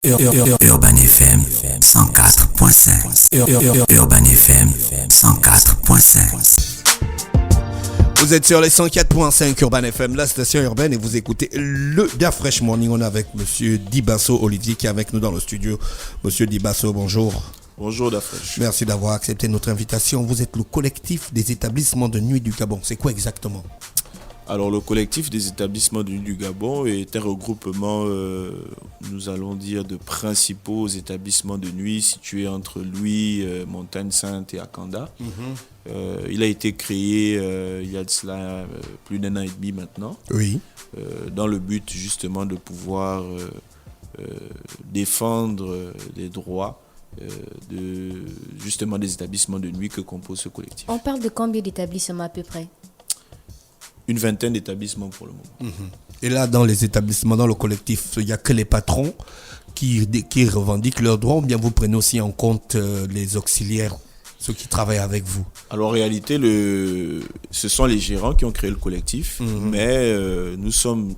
Urban FM 104.5. Urban FM 104.5. Vous êtes sur les 104.5 Urban FM, la station urbaine, et vous écoutez le Bien Fresh Morning. On est avec Monsieur Dibasso Olivier qui est avec nous dans le studio. Monsieur Dibasso, bonjour. Bonjour Dafresh. Merci d'avoir accepté notre invitation. Vous êtes le collectif des établissements de nuit du Gabon. C'est quoi exactement? Alors le collectif des établissements de nuit du Gabon est un regroupement, nous allons dire, de principaux établissements de nuit situés entre Louis, Montagne-Sainte et Akanda. Il a été créé il y a de cela plus d'un an et demi maintenant. Oui. Dans le but justement de pouvoir défendre les droits justement des établissements de nuit que compose ce collectif. On parle de combien d'établissements à peu près? Une vingtaine d'établissements pour le moment. Et là, dans les établissements, dans le collectif, il n'y a que les patrons qui revendiquent leurs droits, ou bien vous prenez aussi en compte les auxiliaires, ceux qui travaillent avec vous? Alors en réalité, ce sont les gérants qui ont créé le collectif, mais nous sommes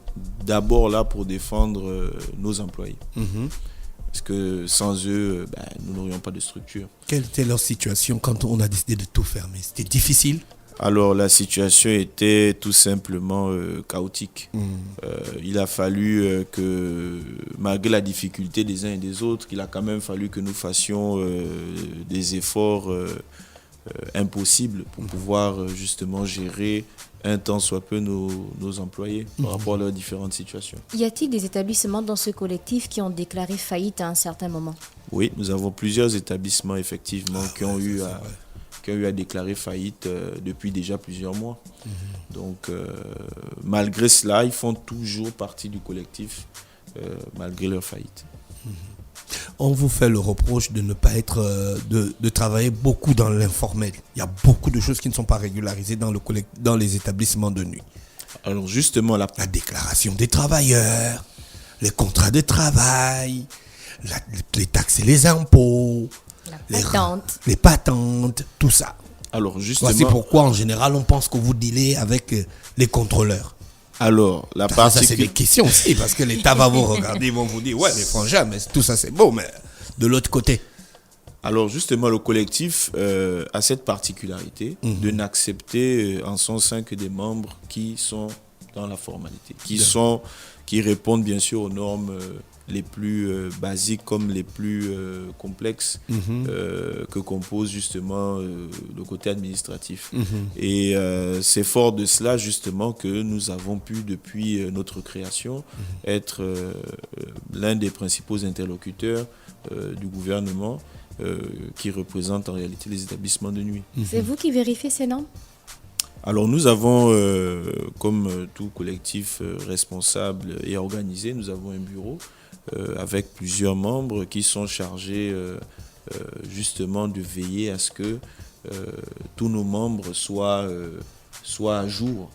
d'abord là pour défendre nos employés. Parce que sans eux, nous n'aurions pas de structure. Quelle était leur situation quand on a décidé de tout fermer? C'était difficile? Alors la situation était tout simplement chaotique. Il a fallu que, malgré la difficulté des uns et des autres, il a quand même fallu que nous fassions des efforts impossibles pour pouvoir justement gérer un tant soit peu nos employés par rapport à leurs différentes situations. Y a-t-il des établissements dans ce collectif qui ont déclaré faillite à un certain moment? Oui, nous avons plusieurs établissements effectivement qui ont eu à déclarer faillite depuis déjà plusieurs mois. Donc, malgré cela, ils font toujours partie du collectif, malgré leur faillite. On vous fait le reproche de ne pas être, de travailler beaucoup dans l'informel. Il y a beaucoup de choses qui ne sont pas régularisées dans les établissements de nuit. Alors justement, la déclaration des travailleurs, les contrats de travail, les taxes et les impôts, les patentes, tout ça. Alors justement, voici pourquoi en général on pense que vous dealez avec les contrôleurs. Alors ça c'est des questions aussi, parce que l'État va vous regarder, ils vont vous dire ouais les frangins, mais tout ça c'est beau, mais de l'autre côté. Alors justement le collectif a cette particularité de n'accepter en son sein que des membres qui sont dans la formalité, qui répondent bien sûr aux normes les plus basiques comme les plus complexes que compose justement le côté administratif. Et c'est fort de cela justement que nous avons pu depuis notre création être l'un des principaux interlocuteurs du gouvernement qui représente en réalité les établissements de nuit. C'est vous qui vérifiez ces normes? Alors nous avons, comme tout collectif responsable et organisé, nous avons un bureau avec plusieurs membres qui sont chargés justement de veiller à ce que tous nos membres soient à jour.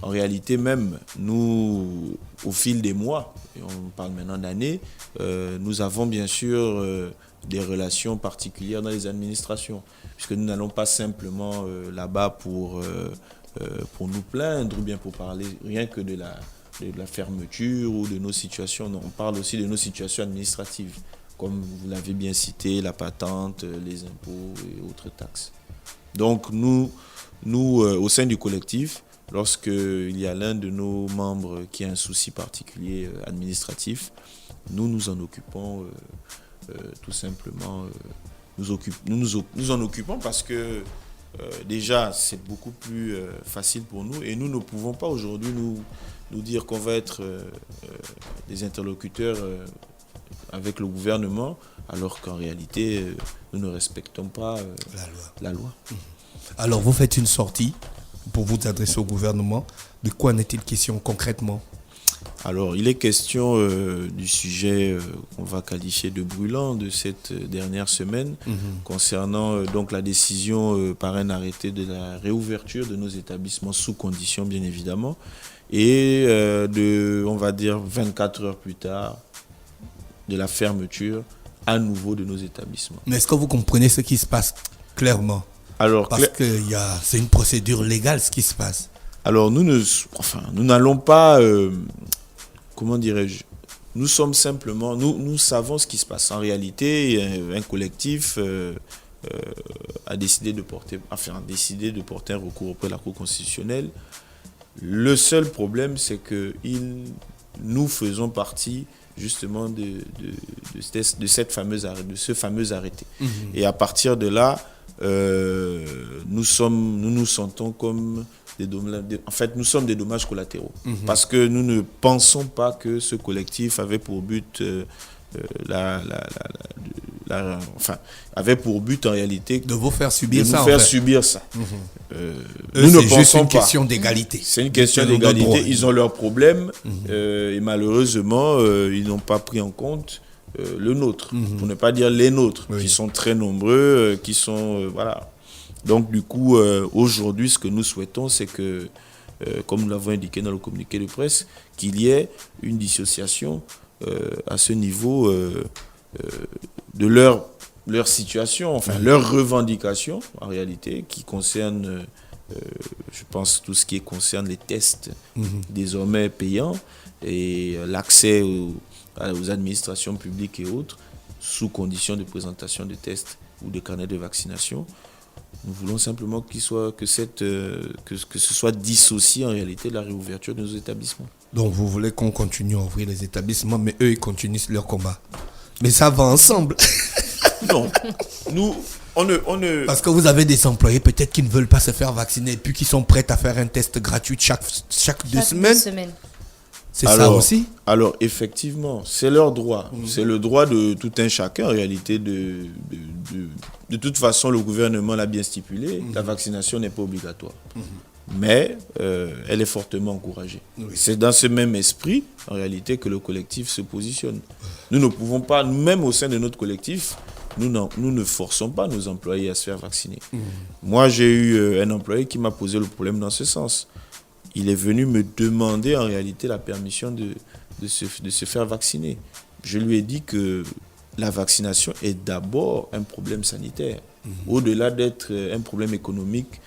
En réalité même, nous, au fil des mois, et on parle maintenant d'années, nous avons bien sûr des relations particulières dans les administrations, puisque nous n'allons pas simplement là-bas pour nous plaindre ou bien pour parler rien que de la fermeture ou de nos situations. Non, on parle aussi de nos situations administratives, comme vous l'avez bien cité, la patente, les impôts et autres taxes. Donc nous au sein du collectif, lorsqu'il y a l'un de nos membres qui a un souci particulier administratif, nous nous en occupons tout simplement. Nous en occupons parce que déjà c'est beaucoup plus facile pour nous et nous ne pouvons pas aujourd'hui nous dire qu'on va être des interlocuteurs avec le gouvernement alors qu'en réalité nous ne respectons pas la loi. Alors vous faites une sortie pour vous adresser au gouvernement. De quoi en est-il question concrètement? Alors il est question du sujet qu'on va qualifier de brûlant de cette dernière semaine concernant donc la décision par un arrêté de la réouverture de nos établissements sous conditions bien évidemment et on va dire 24 heures plus tard de la fermeture à nouveau de nos établissements. Mais est-ce que vous comprenez ce qui se passe clairement? Alors, parce que c'est une procédure légale ce qui se passe. Alors nous n'allons pas, comment dirais-je, nous sommes simplement, nous savons ce qui se passe. En réalité, un collectif a décidé de porter un recours auprès de la Cour constitutionnelle. Le seul problème, c'est que nous faisons partie justement de ce fameux arrêté. Et à partir de là, nous nous sentons comme nous sommes des dommages collatéraux. Parce que nous ne pensons pas que ce collectif avait pour but avait pour but en réalité de vous faire subir de ça. Nous faire subir ça. Nous ne pensons juste une question d'égalité. C'est une question d'égalité. Ils ont leurs problèmes et malheureusement, ils n'ont pas pris en compte le nôtre, pour ne pas dire les nôtres, qui sont très nombreux, qui sont voilà. Donc du coup, aujourd'hui, ce que nous souhaitons, c'est que, comme nous l'avons indiqué dans le communiqué de presse, qu'il y ait une dissociation à ce niveau de leur situation, enfin leurs revendications en réalité, qui concernent, je pense, tout ce qui concerne les tests désormais payants et l'accès aux administrations publiques et autres, sous condition de présentation de tests ou de carnets de vaccination. Nous voulons simplement que ce soit dissocié en réalité de la réouverture de nos établissements. Donc vous voulez qu'on continue à ouvrir les établissements, mais eux, ils continuent leur combat. Mais ça va ensemble. Non, on ne... Parce que vous avez des employés peut-être qui ne veulent pas se faire vacciner, puis qui sont prêts à faire un test gratuit chaque 2 semaines. C'est ça aussi? Alors, effectivement, c'est leur droit. C'est le droit de tout un chacun, en réalité. De toute façon, le gouvernement l'a bien stipulé, la vaccination n'est pas obligatoire. Mais elle est fortement encouragée. Oui. C'est dans ce même esprit, en réalité, que le collectif se positionne. Nous ne pouvons pas, même au sein de notre collectif, nous ne forçons pas nos employés à se faire vacciner. Moi, j'ai eu un employé qui m'a posé le problème dans ce sens. Il est venu me demander en réalité la permission de se faire vacciner. Je lui ai dit que la vaccination est d'abord un problème sanitaire, au-delà d'être un problème économique,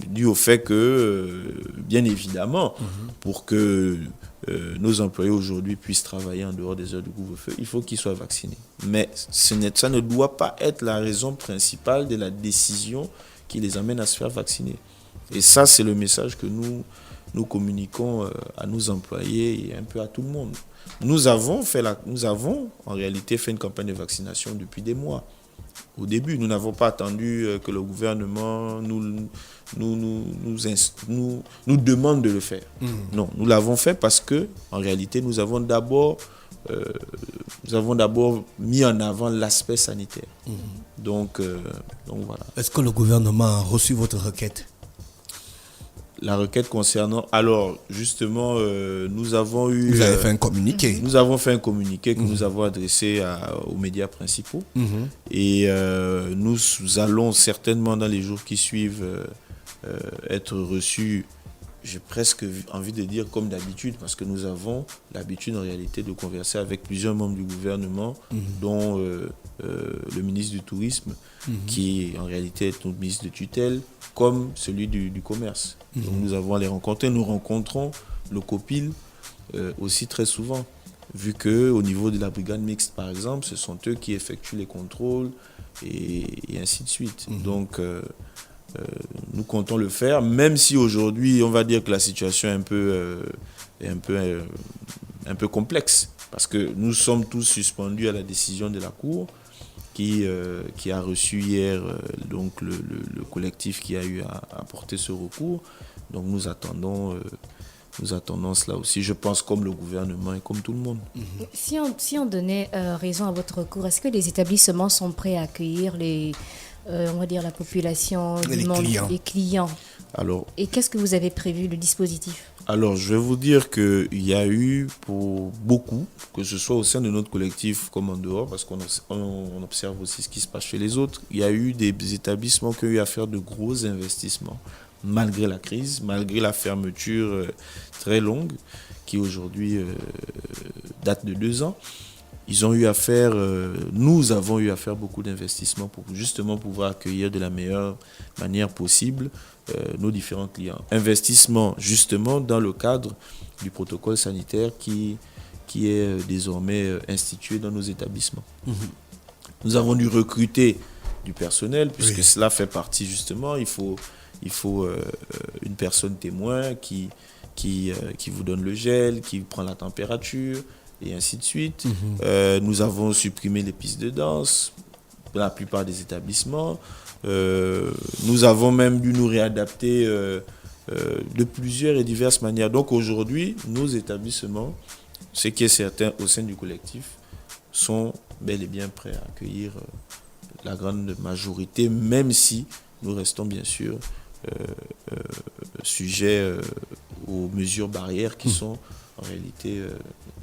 dû au fait que, bien évidemment, pour que nos employés aujourd'hui puissent travailler en dehors des heures de couvre-feu, il faut qu'ils soient vaccinés. Mais ça ne doit pas être la raison principale de la décision qui les amène à se faire vacciner. Et ça, c'est le message que nous communiquons à nos employés et un peu à tout le monde. Nous avons en réalité fait une campagne de vaccination depuis des mois. Au début, nous n'avons pas attendu que le gouvernement nous demande de le faire. Non, nous l'avons fait parce que, en réalité, nous avons d'abord mis en avant l'aspect sanitaire. Donc voilà. Est-ce que le gouvernement a reçu votre requête? La requête concernant... Alors, justement, nous avons eu... Vous avez fait un communiqué. Nous avons fait un communiqué que nous avons adressé aux médias principaux. Et nous allons certainement, dans les jours qui suivent, être reçus, j'ai presque envie de dire comme d'habitude, parce que nous avons l'habitude en réalité de converser avec plusieurs membres du gouvernement, dont le ministre du Tourisme, qui en réalité est notre ministre de tutelle, comme celui du Commerce. Donc nous avons à les rencontrer. Nous rencontrons le COPIL aussi très souvent, vu qu'au niveau de la brigade mixte, par exemple, ce sont eux qui effectuent les contrôles et ainsi de suite. Donc nous comptons le faire, même si aujourd'hui, on va dire que la situation est un peu complexe, parce que nous sommes tous suspendus à la décision de la Cour, qui a reçu hier donc le collectif qui a eu à porter ce recours. Donc nous attendons cela aussi, je pense, comme le gouvernement et comme tout le monde. Si on donnait raison à votre recours, est-ce que les établissements sont prêts à accueillir on va dire la population du monde, les clients? Alors, et qu'est-ce que vous avez prévu, le dispositif? Alors, je vais vous dire qu'il y a eu pour beaucoup, que ce soit au sein de notre collectif comme en dehors, parce qu'on observe aussi ce qui se passe chez les autres, il y a eu des établissements qui ont eu à faire de gros investissements, malgré la crise, malgré la fermeture très longue, qui aujourd'hui date de 2 ans. Nous avons eu à faire beaucoup d'investissements pour justement pouvoir accueillir de la meilleure manière possible nos différents clients. Investissement justement dans le cadre du protocole sanitaire qui qui est désormais institué dans nos établissements. Nous avons dû recruter du personnel, puisque cela fait partie justement, il faut une personne témoin qui vous donne le gel, qui prend la température, et ainsi de suite. Nous avons supprimé les pistes de danse dans la plupart des établissements. Nous avons même dû nous réadapter de plusieurs et diverses manières. Donc aujourd'hui, nos établissements, ce qui est certain au sein du collectif, sont bel et bien prêts à accueillir la grande majorité, même si nous restons bien sûr sujets aux mesures barrières qui sont en réalité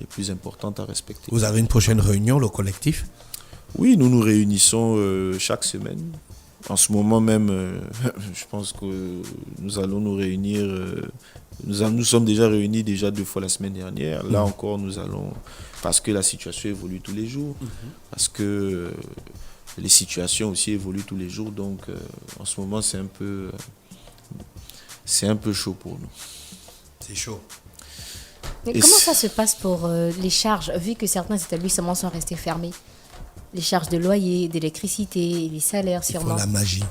les plus importantes à respecter. Vous avez une prochaine réunion, le collectif? Oui, nous nous réunissons chaque semaine. En ce moment même, je pense que nous allons nous réunir. Nous sommes déjà réunis 2 fois la semaine dernière. Là encore, nous allons, parce que la situation évolue tous les jours, parce que les situations aussi évoluent tous les jours. Donc, en ce moment, c'est un peu chaud pour nous. C'est chaud. Mais comment ça se passe pour les charges, vu que certains établissements sont restés fermés? Les charges de loyer, d'électricité, les salaires sûrement. Il faut la magie.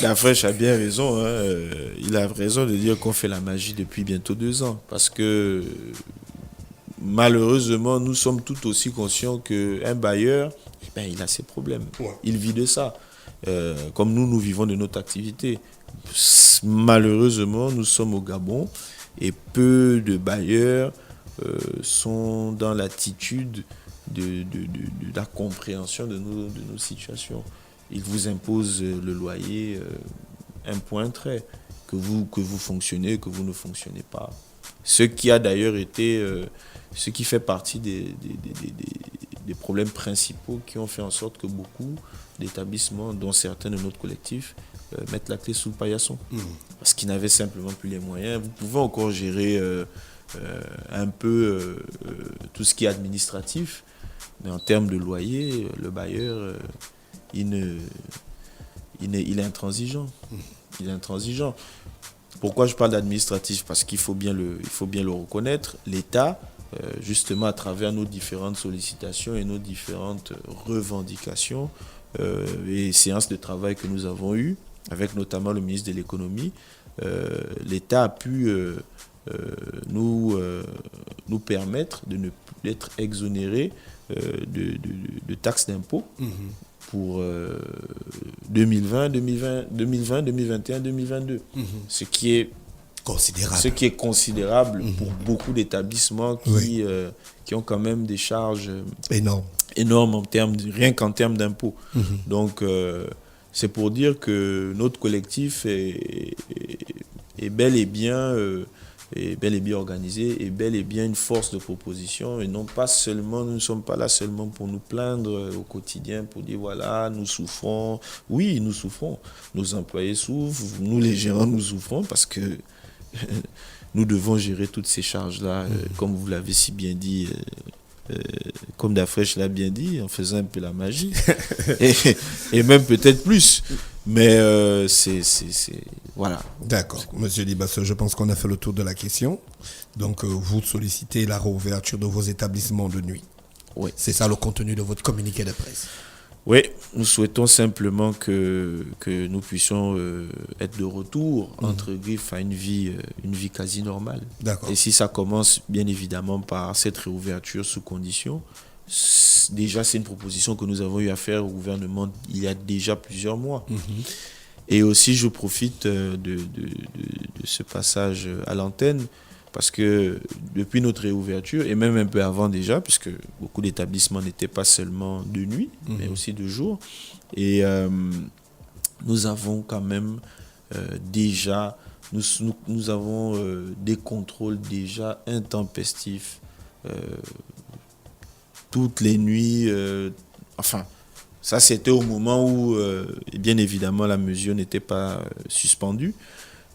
La fraîche a bien raison. Il a raison de dire qu'on fait la magie depuis bientôt 2 ans. Parce que malheureusement, nous sommes tout aussi conscients qu'un bailleur, il a ses problèmes. Ouais. Il vit de ça. Comme nous vivons de notre activité. Malheureusement, nous sommes au Gabon et peu de bailleurs sont dans l'attitude de la compréhension de nos situations. Ils vous imposent le loyer, un point trait, que vous fonctionnez, que vous ne fonctionnez pas. Ce qui a d'ailleurs été, ce qui fait partie des problèmes principaux qui ont fait en sorte que beaucoup d'établissements, dont certains de notre collectif, mettent la clé sous le paillasson. Parce qu'ils n'avaient simplement plus les moyens. Vous pouvez encore gérer un peu tout ce qui est administratif, mais en termes de loyer, le bailleur, il est intransigeant. Il est intransigeant. Pourquoi je parle d'administratif? Parce qu'il faut bien le reconnaître. L'État, justement à travers nos différentes sollicitations et nos différentes revendications et séances de travail que nous avons eues, avec notamment le ministre de l'économie, l'État a pu nous permettre de ne plus être exonérés de taxes d'impôt pour 2020, 2021, 2022. Ce qui est considérable pour beaucoup d'établissements qui ont quand même des charges énormes rien qu'en termes d'impôts. Donc, c'est pour dire que notre collectif est bel et bien organisé, et bel et bien une force de proposition, et non pas seulement, nous ne sommes pas là seulement pour nous plaindre au quotidien, pour dire voilà, nous souffrons. Oui, nous souffrons. Nos employés souffrent, nous les gérants, nous souffrons parce que nous devons gérer toutes ces charges-là, comme vous l'avez si bien dit, comme Dafresh l'a bien dit, en faisant un peu la magie, et même peut-être plus. Mais voilà. D'accord. Monsieur Dibasso, je pense qu'on a fait le tour de la question. Donc, vous sollicitez la réouverture de vos établissements de nuit. Oui. C'est ça le contenu de votre communiqué de presse. Oui, nous souhaitons simplement que nous puissions être de retour, entre griffes, à une vie quasi normale. D'accord. Et si ça commence, bien évidemment, par cette réouverture sous conditions, déjà, c'est une proposition que nous avons eu à faire au gouvernement il y a déjà plusieurs mois. Et aussi, je profite de ce passage à l'antenne, parce que depuis notre réouverture, et même un peu avant déjà, puisque beaucoup d'établissements n'étaient pas seulement de nuit, mais aussi de jour, et nous avons quand même déjà, nous avons des contrôles déjà intempestifs, toutes les nuits, ça c'était au moment où, bien évidemment, la mesure n'était pas suspendue.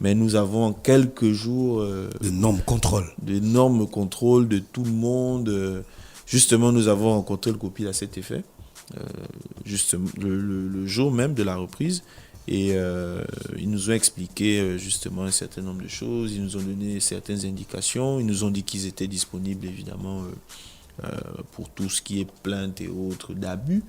Mais nous avons en quelques jours d'énormes contrôles de tout le monde. Justement, nous avons rencontré le COPIL à cet effet, justement, le jour même de la reprise. Et ils nous ont expliqué justement un certain nombre de choses, ils nous ont donné certaines indications, ils nous ont dit qu'ils étaient disponibles évidemment pour tout ce qui est plainte et autres d'abus.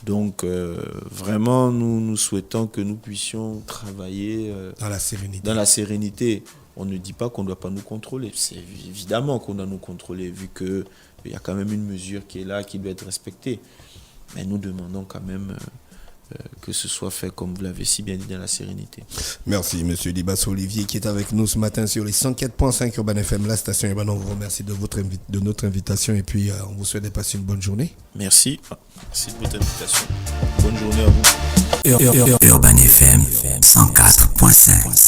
Donc vraiment nous souhaitons que nous puissions travailler dans la sérénité. On ne dit pas qu'on ne doit pas nous contrôler, c'est évidemment qu'on doit nous contrôler vu qu'il y a quand même une mesure qui est là, qui doit être respectée. Mais nous demandons quand même que ce soit fait, comme vous l'avez si bien dit, dans la sérénité. Merci, monsieur Dibasso Olivier, qui est avec nous ce matin sur les 104.5 Urban FM, la station Urban. On vous remercie de notre invitation et puis on vous souhaite de passer une bonne journée. Merci. Merci de votre invitation. Bonne journée à vous. Urban FM 104.5.